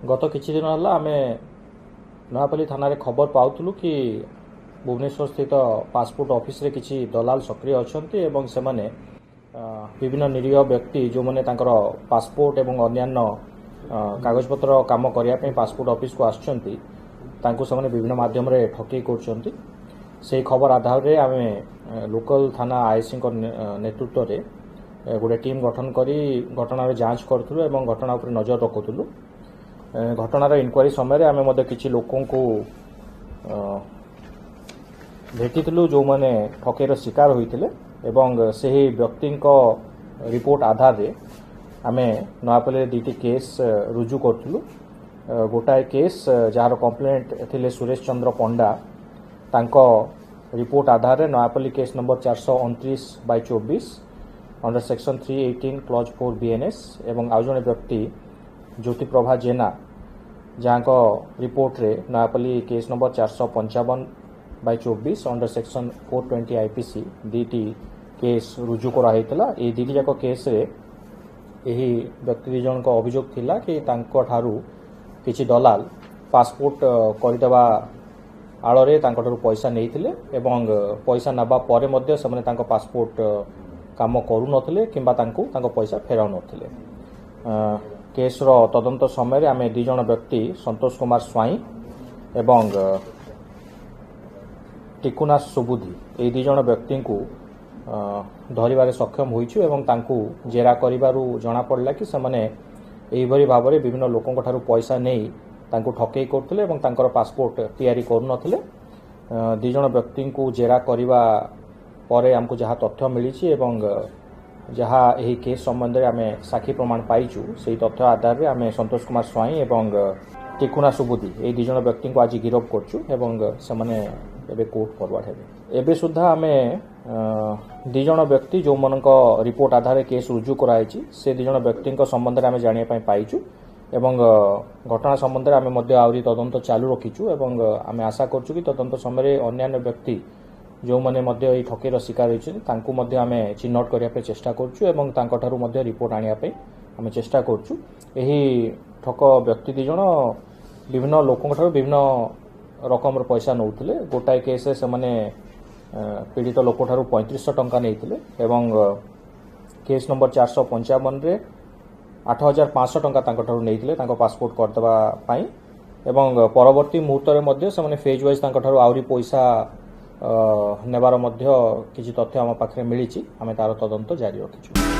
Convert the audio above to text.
गत किछि दिन हला आमे नयापल्ली थाना रे खबर पाउथलु कि भुवनेश्वर स्थित पासपोर्ट ऑफिस रे किछि दलाल सक्रिय अछंती एवं सेमाने विभिन्न निरीह व्यक्ति जो माने तांकर पासपोर्ट एवं अन्यान्य कागजपत्र काम करिया पे पासपोर्ट ऑफिस को आछंती तांको सेमाने विभिन्न माध्यम रे ठकी करछंती। से खबर आधार रे आमे लोकल थाना आईसी को नेतृत्व रे गोटे टीम गठन करी घटनार जांच करथुलु एवं घटना उपर नजर रखुथुलु। घटनार इनक्वारी समय आमे मध्य किछि लोकों को भेटिथिलु जो माने ठकेर शिकार होइथिले एवं सेही व्यक्ति रिपोर्ट आधार रे आमे नयापल्ली दुईटी केस रुजु करथुलु। गोटाए केस जार कंप्लेंट थिले सुरेश चंद्र पंडा तांको रिपोर्ट आधार रे Nayapalli case number 429/24 under section 318 clause 4 BNS एवं आउ जने व्यक्ति ज्योति प्रभा जेना जहाँ को रिपोर्ट रे Nayapalli case number 455/24 under section 420 IPC दीटी केस रुजु कराइला। ए दीटी जाक केस रे एही व्यक्ति दी जन को अभियोग थिला कि तांको ठारू किछि दलाल पासपोर्ट करदेवा आଳରେ तांको ठारू पैसा नेइथिले एवं पैसा नबा परे मध्ये सेमाने तांको पासपोर्ट काम करू नथिले किंबा तांको पैसा फेराउ नथिले। केस रो तदंत समय आमे दु जन व्यक्ति संतोष कुमार स्वाई एवं टिकुना सुबुद्धि ए दु जन व्यक्ति को धरिबारे सक्षम होइछु एवं तांको जेरा करिबारु जणा पड़ला कि सेमाने एही भरी भाबरे विभिन्न लोकन ठारू पैसा नेई तांको ठकेई करथिले एवं तांकर पासपोर्ट तैयारी करू नथिले। दु जन व्यक्ति को जेरा करिबा परे हमको जहाँ तथ्य मिली एवं जहाँ यही केस संबंध में आम साक्षी प्रमाण पाइचु से तथ्य आधार में आम संतोष कुमार स्वाई एवं टिकुना सुबुद्धि ये दु जन व्यक्ति को आज गिरफ करछु एवं सेमाने एबे कोर्ट फॉरवर्ड हेबे। एबे सुधा आम दु जन व्यक्ति जो मन रिपोर्ट आधार केस रुजु कराई से दु जन व्यक्ति संबंध में आम जानिया पाइचु एवं घटना संबंध में आम आहरी तदंत चालू रखीचु एवं आम आशा करछु कि तदंत समय अन्य व्यक्ति जो माने मध्य ए ठकेर शिकार होइछन तांको मध्य आमे चिन्हट करिया पे चेष्टा करछु एवं तांको ठारू मध्य रिपोर्ट आनिया पे आमे चेष्टा करछु। एही ठक व्यक्ति दि जण विभिन्न लोकन ठारू विभिन्न रकम पैसा नउथिले। गोटाए केस से माने पीड़ित लोक ठारू 3500 टंका नेइथिले एवं केस नंबर 455 रे 8500 टंका तांको ठारू नेइथिले तांको पासपोर्ट करदबा पई एवं परवर्ती मुहूर्त रे मध्य से माने फेज वाइज तांको ठारू आउरी पैसा नेबार मध्य किछि तथ्य आम पाखरे मिली आमे तार तदंत जारी रखिछु।